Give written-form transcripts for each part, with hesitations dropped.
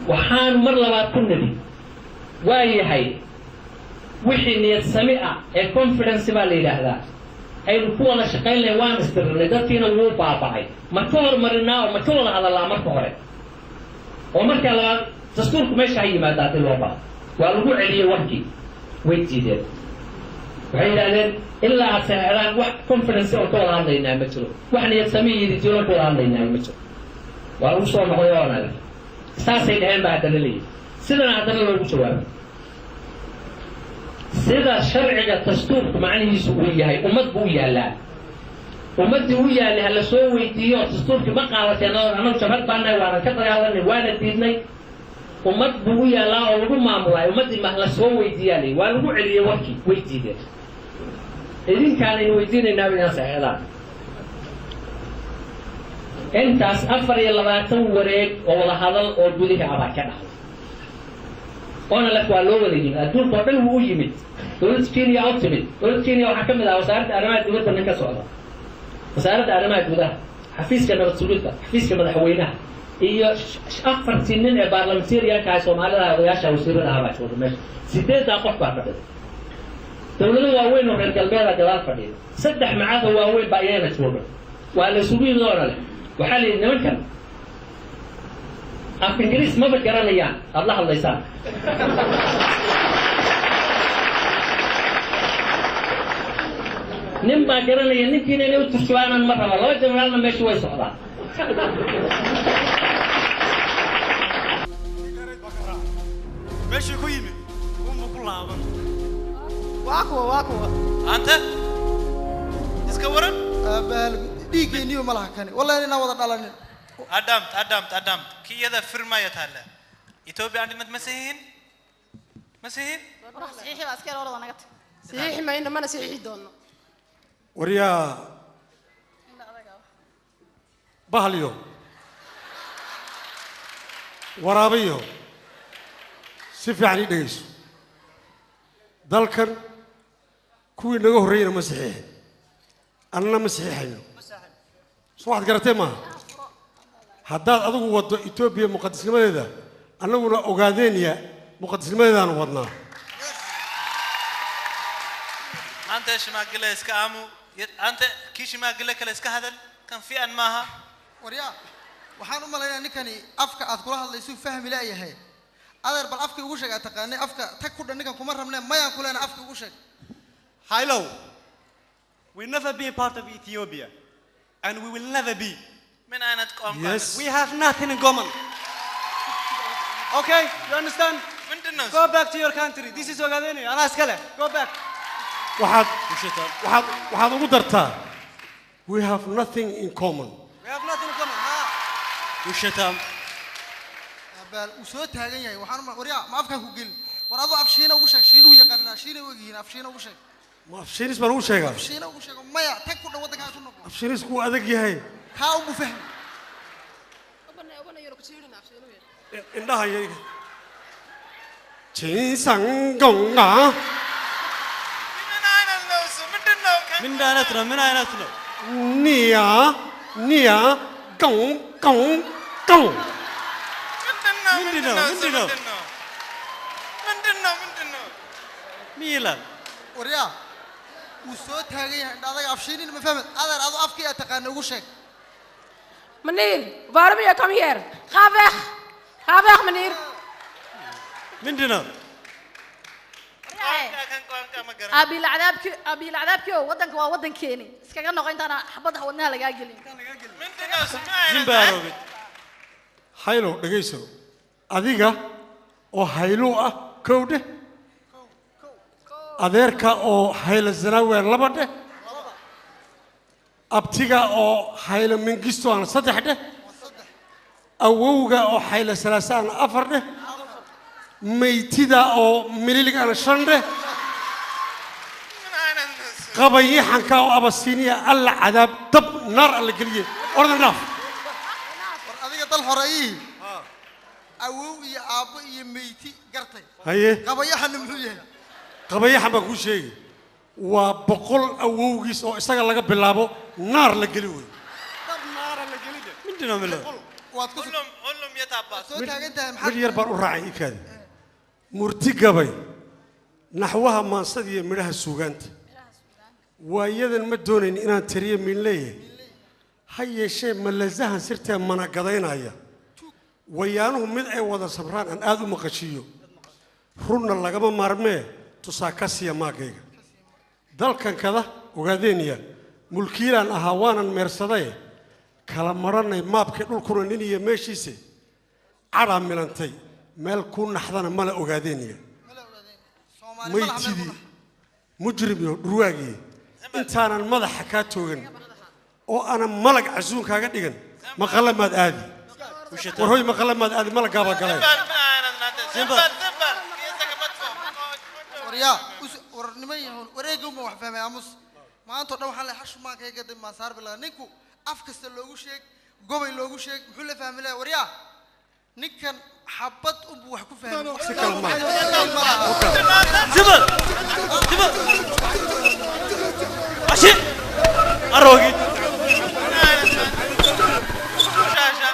وحان مر لبات كنبي واي هاي وحي نيت سميعة الكونفرنس بالي هذا أي نكون شقين لوان استرنا دتينا وو باباي ما تور مرنا وما تور على الله مركورة ومرك الله تستورك مش هي ما دات الوباء والرجوع عليه وحكي ويجي وحين قال إلا سهران واحد كونفرنس أو طول عندنا مثله واحد يسميه يديله طول عندنا مثله وأوصل معيارنا ساسين هم بعد الليل سيدنا عبد الله الجواب سيدا شرع التستور معنيه سوية هاي أمد بويا لا أمد بويا اللي هلا سوي ديو تستور في مقالة أنا شفت بنا وأنا كتر على نوان تيجني أمد بويا لا أو ما ملاي أمد ما هلا سوي ديالي وأنا عليه وكي ويجيده إذن كان يوجدين النبي ناس هذا أنت أفر يلا ما توريك والله هذا أرجوك عبا كذا أنا لك والله ولين أدور قبل هو يمد دولت كيني أو تمد دولت كيني أو حكم ذا وسارت أرمات دولت منك سؤال وسارت أرمات دوله حفيز كنا بتسولته حفيز كنا حويناه إيه أفر سنين البرلمانية يا كاسو ماله يا شاوسير الهوا شو ماشي سيدة أقف بعد دولة واوين وغير قلبها جلال فدين سدح معاه واوين بايانة شوبه وعلى سبيل دور له وحالي نمكن أف إنجليز ما بتقرأ ليان الله يسامح نبى قرأ ليان نمكن إنه تشوانا مرة الله جمعنا ما شوي صعدا ماشي كويمي كلها واكو أنت إسكورن ديكي نيو ملها كاني والله أنا وضع دالني أدمت كي هذا فرما يتهلا إثيوبيا عندنا مسيحيين صحيح بس كده ورا نقط صحيح ما إنه ما نسيحي دونه وريا بحليو ورابيو سيف يعني ديش دالكن كوي نجو هرينا مسيحي أنا مسيحي صواحد قرأتي ما هذا أضو وضع إثيوبيا مقدس لماذا أنا ولا أوغادينيا مقدس لماذا أنا وضنا أنت إيش ما قلة إسكامو أنت كيش ما قلة كلا إسك هذا كان في أن ماها وريا وحنا مالنا نكني أفكار أذكرها الله يسوي فهم لا يهي هذا بالأفكار وشك أتقاني أفكار تكون نكان كمرة من ما يأكل أنا أفكار وشك Hello. We'll never be a part of Ethiopia, and we will never be. Yes. We have nothing in common. Okay, you understand? Go back to your country. This is Ogadeni. Anaskale. Go back. waxaad ugu dartaa we have nothing in common. We have nothing in common. وشتام بال وسوت هاجين يعني وحنا وريا ما أفكار كوجل ورادو أفشينا وشك شيلو يقرنا شيلو وجينا أفشينا وشك ma afshiinis baan ugu sheegaa أفشينا وشك ما يا تكون وده كان شنو afshiinis kuu adag yahay هاو مفهم أبنا يروح تشيلنا عشان indhaha yaga jinsan gonga من أين nia gong gong gong ميلا وريا وسوت هاجين هذا أفشيني ما فهمت هذا رادو أفكار أتقاني وشك منير بارم يا كم يير خافخ منير مندنا أبي العذاب كيو ودنك وودن كيني سكان نقين تنا حبض حولنا لجاجلين زيمبابوي haylo dhageyso adiga oo haylo ah kowde adeerka oo hayla zanaawe laba dhe abtiga oo hayla mingisto aan saddex dhe awowga oo hayla salaasaan afar dhe meytida oo mililiga aan shan dhe qabayahanka oo abasiiniya alla cadaab dab nar alla geliye ordan dhaaf adiga dal horeeyay awow iyo aabo iyo meyti gartay haye qabayahan muxuu yahay qabayahan baa ku sheegay waa boqol awowgiis oo isaga laga bilaabo naar la geli way مندنا ملا waad ku قول لهم يا تاباس soo taagan tahay mid maxaa yar baan u raacay ikaadi murti gabay naxwaha maansada iyo midhaha suugaanta waayadan ma doonayn inaan tiriyo min leeyahay ha yeeshee malazahan sirtee mana gadaynaya wayaanuhu mid ay wada sabraan aan aad u maqashiyo runna lagama maarmee tusaa ka siiya maagayga dalkan kada ogaadeeniya mulkiilaan ahaa waanan meersaday kala maranay maabkii dhulkuna nin iyo meeshiisa cadhaa milantay meel ku naxdana mala ogaadeeniya Soomaali may malaha meel tidii ku mujrim iyo dhurwaagii intaanan madaxa kaa toogan oo aanan malag casuun kaaga dhigan maqalla maad aadi war hoy maqalla maad aadi malagaabaa galay waryaa warnimo yahoon wareega uma wax fahmay aamus maanta oo dhan waxaan leeyahay xashumaankayga dib maa saar bilaa ninku af kasta loogu sheeg gobay loogu sheeg muxuu la fahmi lahaa waryaa ninkan xabad unbuu wax ku fahmay wax si kale maaha. زبل زبل عشي أروقي شاشة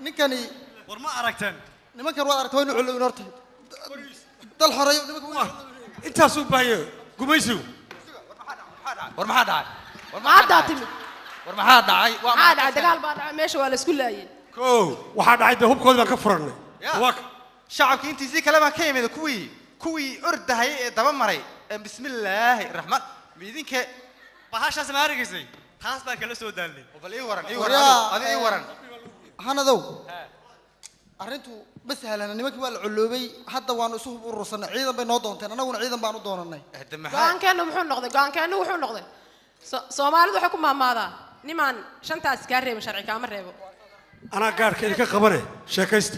ninkani ورما أركتن nimankan waad aragtay waynu culowin horta dal xoreeyo nimankan waa intaasuu baayo gumaysigu ورما حد عاي ما عاد تمي ورما حد عاي ما عاد عاد دقال بعد ماشي ولا سكول لاين koo waxaa dhacay dee hubkoodii baan ka furannay waa ka شعبك انت زي كلامك كيم اذا كوي ارد هي دبا مري بسم الله الرحمن بيدينك بهاش اسمها رجسي خلاص بقى كلا سو دالي وبل اي ورن اي ورن وريا. هذا اي ورن hanadow arrintu ma sahlana nimankii waa la culoobay hadda waanu isu hub urursanay ciidan bay noo doonteen annaguna ciidan baan u doonanay هدم go'aan keenu muxuu noqday go'aan keenu wuxuu noqday Soomaalidu waxay ku maamaadaa nimaan shantaas ka reebo sharci kaama reebo anaa gaarka idinka qabane sheekaysta